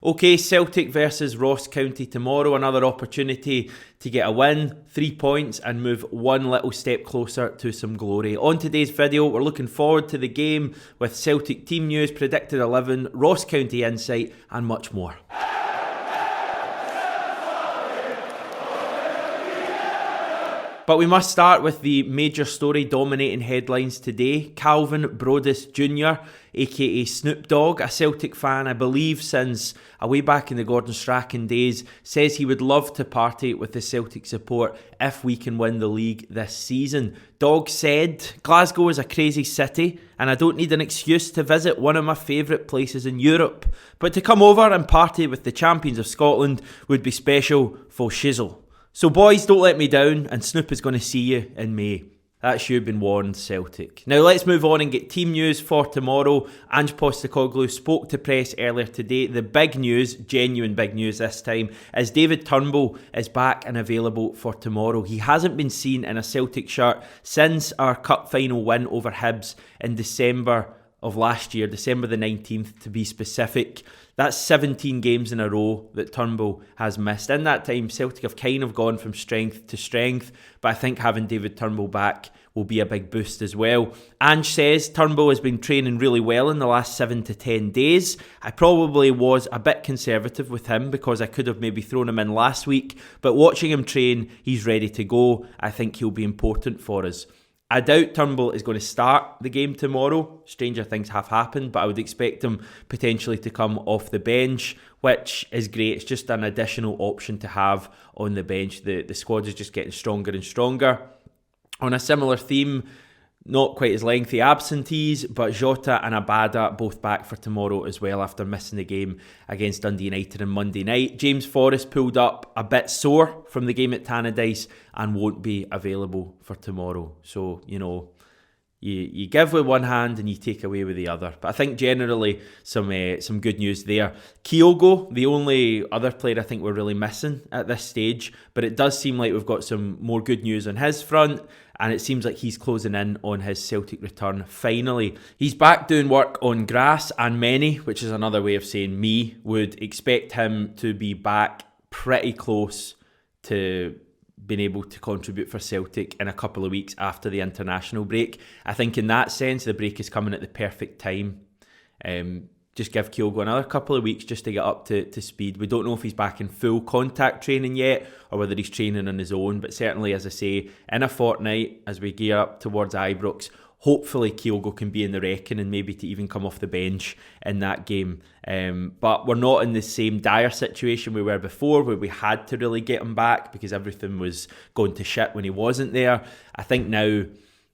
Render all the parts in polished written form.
Okay, Celtic versus Ross County tomorrow. Another opportunity to get a win, 3 points, and move one little step closer to some glory. On today's video, we're looking forward to the game with Celtic team news, predicted 11, Ross County insight, and much more. But we must start with the major story dominating headlines today. Calvin Brodus Jr., aka Snoop Dogg, a Celtic fan, I believe since way back in the Gordon Strachan days, says he would love to party with the Celtic support if we can win the league this season. Dogg said, "Glasgow is a crazy city and I don't need an excuse to visit one of my favourite places in Europe. But to come over and party with the champions of Scotland would be special for shizzle. So boys, don't let me down, and Snoop is going to see you in May." That's you been warned, Celtic. Now let's move on and get team news for tomorrow. Ange Postecoglou spoke to press earlier today. The big news, genuine big news this time, is David Turnbull is back and available for tomorrow. He hasn't been seen in a Celtic shirt since our cup final win over Hibs in December of last year, December the 19th to be specific. That's 17 games in a row that Turnbull has missed. In that time, Celtic have kind of gone from strength to strength, but I think having David Turnbull back will be a big boost as well. Ange says Turnbull has been training really well in the last 7 to 10 days. I probably was a bit conservative with him because I could have maybe thrown him in last week, but watching him train, he's ready to go. I think he'll be important for us. I doubt Turnbull is going to start the game tomorrow. Stranger things have happened, but I would expect him potentially to come off the bench, which is great. It's just an additional option to have on the bench. The squad is just getting stronger and stronger. On a similar theme, not quite as lengthy absentees, but Jota and Abada both back for tomorrow as well after missing the game against Dundee United on Monday night. James Forrest pulled up a bit sore from the game at Tannadice and won't be available for tomorrow. So, you give with one hand and you take away with the other. But I think generally some good news there. Kyogo, the only other player I think we're really missing at this stage, but it does seem like we've got some more good news on his front, and it seems like he's closing in on his Celtic return finally. He's back doing work on grass, and many, which is another way of saying me, would expect him to be back pretty close to being able to contribute for Celtic in a couple of weeks after the international break. I think in that sense, the break is coming at the perfect time. Just give Kyogo another couple of weeks just to get up to speed. We don't know if he's back in full contact training yet or whether he's training on his own, but certainly, as I say, in a fortnight as we gear up towards Ibrox, hopefully Kyogo can be in the reckoning and maybe to even come off the bench in that game. But we're not in the same dire situation we were before, where we had to really get him back because everything was going to shit when he wasn't there. I think now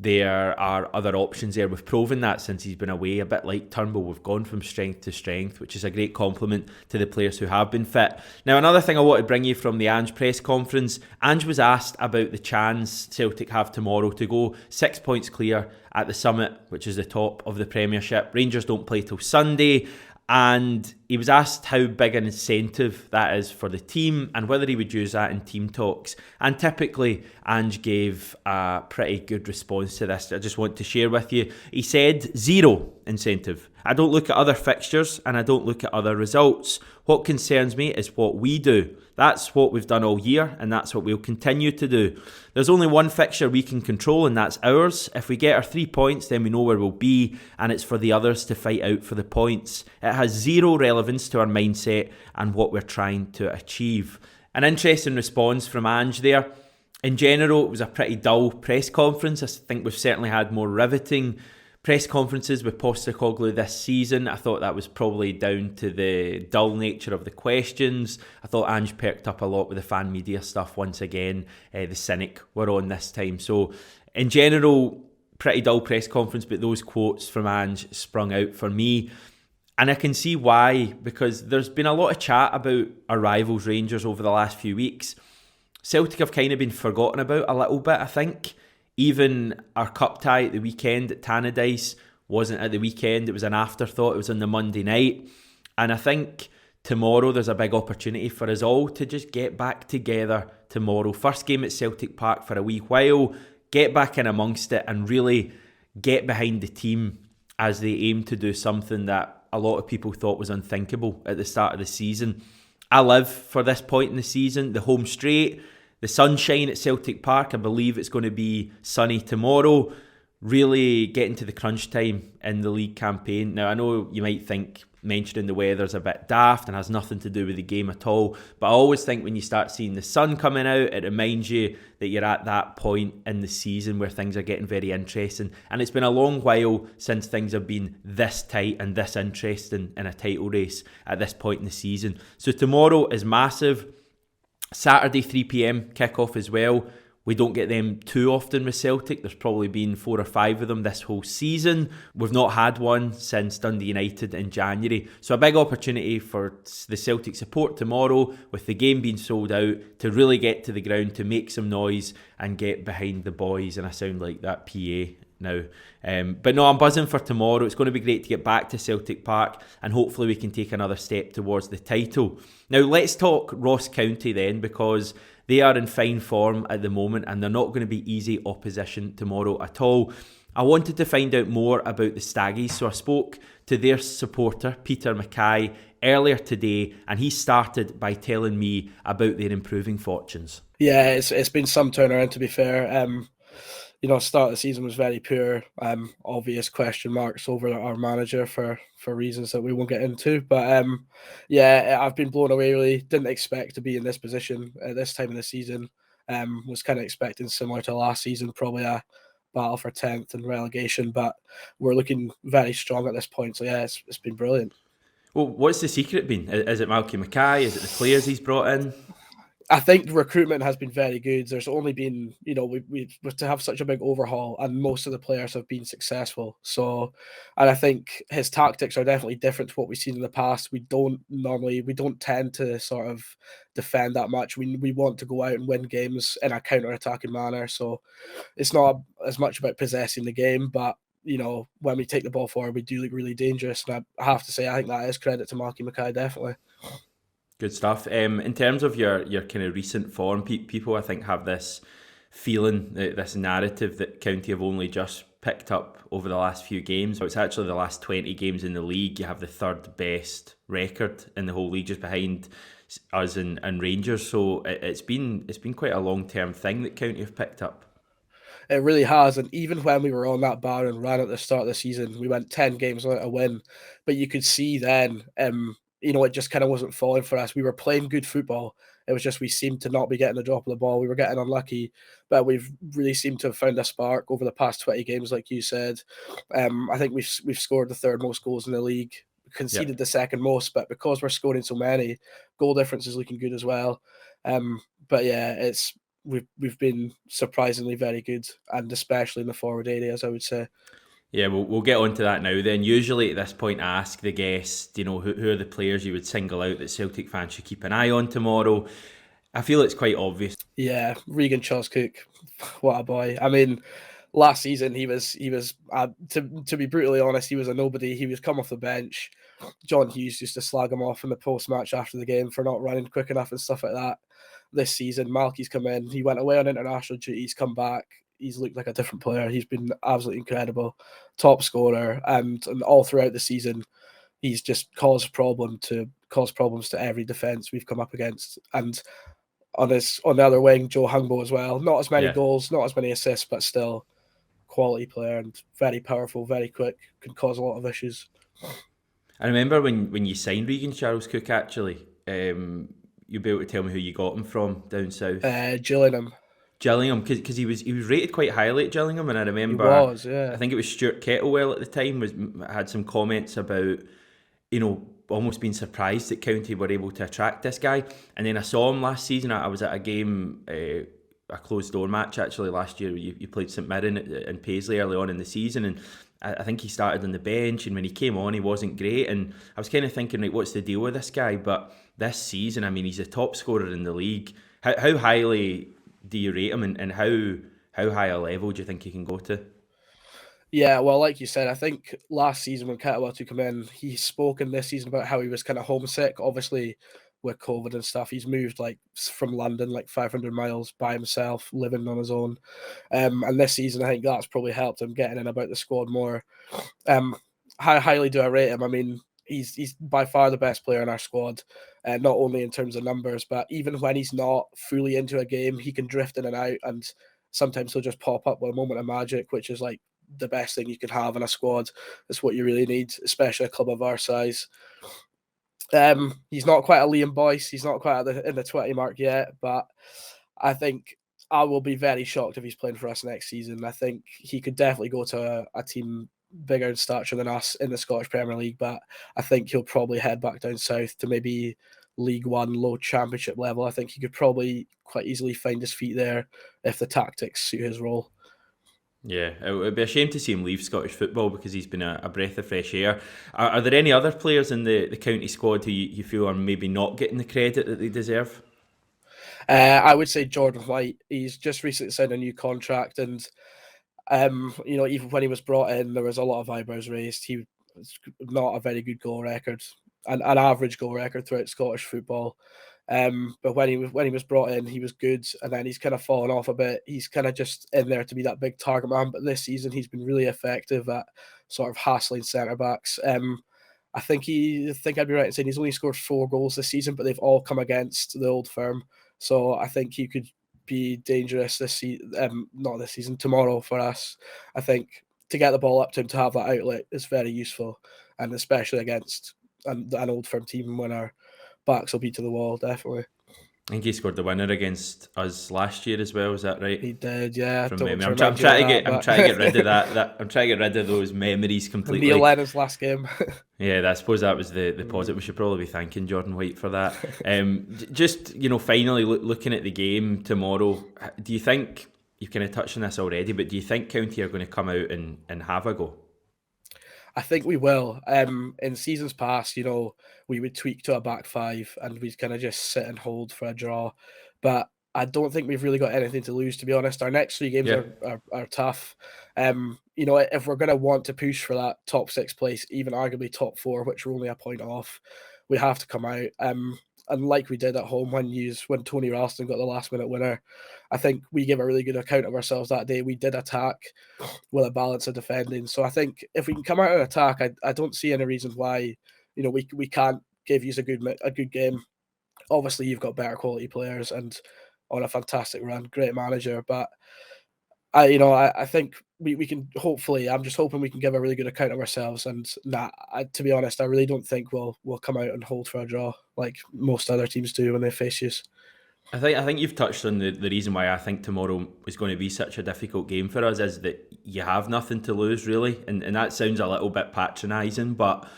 there are other options there. We've proven that since he's been away. A bit like Turnbull, we've gone from strength to strength, which is a great compliment to the players who have been fit. Now, another thing I want to bring you from the Ange press conference, Ange was asked about the chance Celtic have tomorrow to go 6 points clear at the summit, which is the top of the Premiership. Rangers don't play till Sunday, and he was asked how big an incentive that is for the team and whether he would use that in team talks. And typically, Ange gave a pretty good response to this I just want to share with you. He said, "Zero incentive. I don't look at other fixtures and I don't look at other results. What concerns me is what we do. That's what we've done all year and that's what we'll continue to do. There's only one fixture we can control and that's ours. If we get our 3 points, then we know where we'll be, and it's for the others to fight out for the points. It has zero relevance to our mindset and what we're trying to achieve." An interesting response from Ange there. In general, it was a pretty dull press conference. I think we've certainly had more riveting press conferences with Postecoglou this season. I thought that was probably down to the dull nature of the questions. I thought Ange perked up a lot with the fan media stuff once again. The cynic were on this time. So in general, pretty dull press conference, but those quotes from Ange sprung out for me. And I can see why, because there's been a lot of chat about our rivals Rangers over the last few weeks. Celtic have kind of been forgotten about a little bit, I think. Even our cup tie at the weekend at Tannadice wasn't at the weekend. It was an afterthought. It was on the Monday night. And I think tomorrow there's a big opportunity for us all to just get back together tomorrow. First game at Celtic Park for a wee while. Get back in amongst it and really get behind the team as they aim to do something that a lot of people thought was unthinkable at the start of the season. I live for this point in the season, the home straight, the sunshine at Celtic Park. I believe it's going to be sunny tomorrow. Really getting to the crunch time in the league campaign. Now, I know you might think mentioning the weather's a bit daft and has nothing to do with the game at all, but I always think when you start seeing the sun coming out, it reminds you that you're at that point in the season where things are getting very interesting. And it's been a long while since things have been this tight and this interesting in a title race at this point in the season. So tomorrow is massive. Saturday 3pm kickoff as well. We don't get them too often with Celtic. There's probably been 4 or 5 of them this whole season. We've not had one since Dundee United in January. So a big opportunity for the Celtic support tomorrow, with the game being sold out, to really get to the ground, to make some noise and get behind the boys. And I sound like that PA now. But no, I'm buzzing for tomorrow. It's going to be great to get back to Celtic Park, and hopefully we can take another step towards the title. Now let's talk Ross County then, because they are in fine form at the moment and they're not going to be easy opposition tomorrow at all. I wanted to find out more about the Staggies, so I spoke to their supporter, Peter Mackay, earlier today, and he started by telling me about their improving fortunes. Yeah, it's been some turnaround, to be fair. Start of the season was very poor. Obvious question marks over our manager for reasons that we won't get into. But I've been blown away. Really didn't expect to be in this position at this time of the season. Was kind of expecting similar to last season, probably a battle for 10th and relegation. But we're looking very strong at this point. So yeah, it's been brilliant. Well, what's the secret been? Is it Malky Mackay? Is it the players he's brought in? I think recruitment has been very good. There's only been, we to have such a big overhaul, and most of the players have been successful. So, and I think his tactics are definitely different to what we've seen in the past. We don't tend to sort of defend that much. We want to go out and win games in a counter-attacking manner. So it's not as much about possessing the game, but when we take the ball forward, we do look really dangerous. And I have to say, I think that is credit to Malky Mackay, definitely. Good stuff. In terms of your kind of recent form, people I think have this feeling, this narrative that County have only just picked up over the last few games. So it's actually the last 20 games in the league. You have the third best record in the whole league, just behind us and Rangers. So it's been quite a long-term thing that County have picked up. It really has, and even when we were on that barren run at the start of the season, we went 10 games without a win, but you could see then it just kind of wasn't falling for us. We were playing good football. It was just we seemed to not be getting the drop of the ball. We were getting unlucky, but we've really seemed to have found a spark over the past 20 games, like you said. I think we've scored the third most goals in the league, conceded the second most, but because we're scoring so many, goal difference is looking good as well. But yeah, we've been surprisingly very good, and especially in the forward areas, I would say. Yeah, we'll get on to that now then. Usually at this point I ask the guest, who are the players you would single out that Celtic fans should keep an eye on tomorrow. I feel it's quite obvious. Yeah, Regan Choscook, what a boy. I mean, last season he was to be brutally honest, he was a nobody. He was come off the bench. John Hughes used to slag him off in the post-match after the game for not running quick enough and stuff like that. This season, Malky's come in. He went away on international duties, come back. He's looked like a different player. He's been absolutely incredible, top scorer, and all throughout the season, he's just caused problems to every defence we've come up against. And on the other wing, Joe Hungbo as well. Not as many goals, not as many assists, but still quality player and very powerful, very quick, can cause a lot of issues. I remember when you signed Regan Charles Cook, actually, you'll be able to tell me who you got him from down south. Gillingham, because he was rated quite highly at Gillingham, and I remember I think it was Stuart Kettlewell at the time had some comments about almost being surprised that County were able to attract this guy. And then I saw him last season. I was at a game, a closed door match actually last year. You played St Mirren and Paisley early on in the season, and I think he started on the bench, and when he came on he wasn't great, and I was kind of thinking, like, what's the deal with this guy? But this season, I mean, he's a top scorer in the league. How highly do you rate him, and how high a level do you think he can go to? Yeah, well, like you said, I think last season when Kettlewell took him in, he spoke in this season about how he was kind of homesick. Obviously, with COVID and stuff, he's moved from London 500 miles by himself, living on his own. And this season, I think that's probably helped him getting in about the squad more. How highly do I rate him? I mean, he's by far the best player in our squad, not only in terms of numbers, but even when he's not fully into a game, he can drift in and out, and sometimes he'll just pop up with a moment of magic, which is like the best thing you can have in a squad. It's what you really need, especially a club of our size. He's not quite a Liam Boyce. He's not quite in the 20 mark yet, but I think I will be very shocked if he's playing for us next season. I think he could definitely go to a team bigger in stature than us in the Scottish Premier League, but I think he'll probably head back down south to maybe League One, low Championship level. I think he could probably quite easily find his feet there if the tactics suit his role. Yeah, it would be a shame to see him leave Scottish football because he's been a breath of fresh air. Are there any other players in the county squad who you feel are maybe not getting the credit that they deserve? I would say Jordan White. He's just recently signed a new contract, and even when he was brought in, there was a lot of eyebrows raised. He was not a very good goal record, an average goal record throughout Scottish football. But when he was brought in, he was good, and then he's kind of fallen off a bit. He's kind of just in there to be that big target man. But this season, he's been really effective at sort of hassling centre backs. I think I'd be right in saying he's only scored 4 goals this season, but they've all come against the Old Firm. So I think he could be dangerous this season, not this season, tomorrow for us. I think to get the ball up to him to have that outlet is very useful, and especially against an Old Firm team when our backs will be to the wall, definitely. I think he scored the winner against us last year as well. Is that right? He did, yeah. From memory, I'm trying to get rid of that. I'm trying to get rid of those memories completely. Neil Lennon's last game. Yeah, I suppose that was the positive. We should probably be thanking Jordan White for that. Just finally looking at the game tomorrow, do you think you've kind of touched on this already? But do you think County are going to come out and have a go? I think we will. In seasons past, we would tweak to a back 5 and we'd kind of just sit and hold for a draw. But I don't think we've really got anything to lose, to be honest. Our next 3 games are tough. If we're going to want to push for that top 6 place, even arguably top 4, which we're only a point off, we have to come out. And like we did at home when Tony Ralston got the last minute winner, I think we gave a really good account of ourselves that day. We did attack with a balance of defending. So I think if we can come out and attack, I don't see any reason why we can't give you a good game. Obviously, you've got better quality players and on a fantastic run, great manager, but I think we can hopefully. I'm just hoping we can give a really good account of ourselves. And to be honest, I really don't think we'll come out and hold for a draw like most other teams do when they face you. I think you've touched on the reason why I think tomorrow is going to be such a difficult game for us is that you have nothing to lose really, and that sounds a little bit patronising, but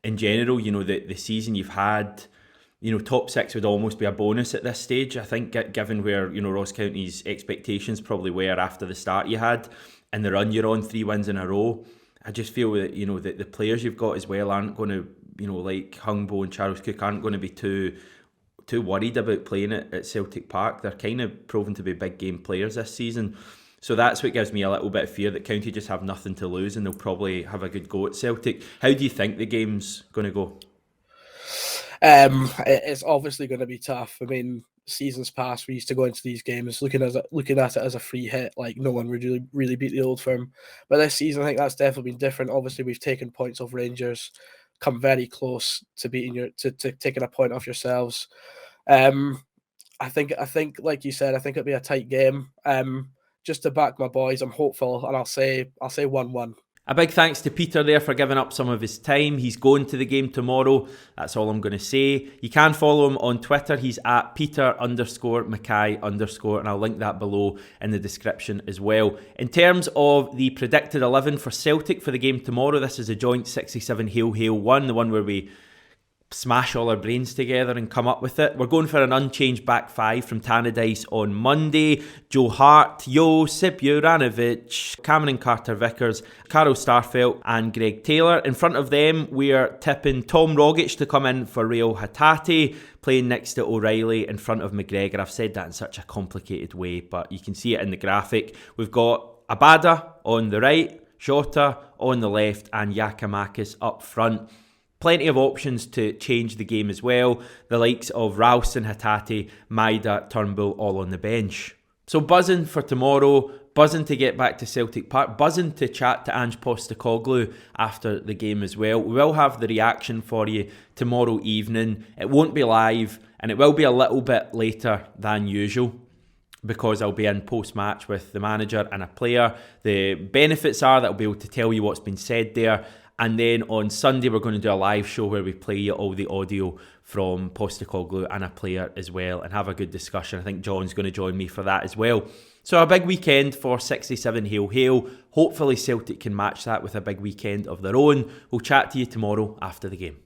in general, the season you've had. Top 6 would almost be a bonus at this stage. I think, given where Ross County's expectations probably were after the start you had, and the run you're on, 3 wins in a row. I just feel that that the players you've got as well aren't going to, like Hungbo and Charles Cook, aren't going to be too worried about playing at Celtic Park. They're kind of proven to be big game players this season. So that's what gives me a little bit of fear that County just have nothing to lose and they'll probably have a good go at Celtic. How do you think the game's going to go? It's obviously going to be tough. I mean, seasons past, we used to go into these games looking at it as a free hit, like no one would really beat the Old Firm. But this season, I think that's definitely been different. Obviously, we've taken points off Rangers, come very close to beating to taking a point off yourselves. I think, like you said, I think it'll be a tight game. Just to back my boys, I'm hopeful, and I'll say 1-1. A big thanks to Peter there for giving up some of his time. He's going to the game tomorrow. That's all I'm going to say. You can follow him on Twitter. He's at Peter_Mackay_, and I'll link that below in the description as well. In terms of the predicted 11 for Celtic for the game tomorrow, this is a joint 67 Hail 1, the one where we smash all our brains together and come up with it. We're going for an unchanged back 5 from Tannadice on Monday. Joe Hart, Josip Juranovic, Cameron Carter-Vickers, Carol Starfelt and Greg Taylor. In front of them, we are tipping Tom Rogic to come in for Real Hatate, playing next to O'Reilly in front of McGregor. I've said that in such a complicated way, but you can see it in the graphic. We've got Abada on the right, Jota on the left and Giakoumakis up front. Plenty of options to change the game as well. The likes of Ralston, Hatate, Maida, Turnbull all on the bench. So buzzing for tomorrow. buzzing to get back to Celtic Park, buzzing to chat to Ange Postecoglou after the game as well. We will have the reaction for you tomorrow evening. It won't be live, and it will be a little bit later than usual, because I'll be in post-match with the manager and a player. The benefits are that I'll be able to tell you what's been said there. And then on Sunday, we're going to do a live show where we play you all the audio from Postecoglou and a player as well, and have a good discussion. I think John's going to join me for that as well. So a big weekend for 67 Hail Hail. Hopefully Celtic can match that with a big weekend of their own. We'll chat to you tomorrow after the game.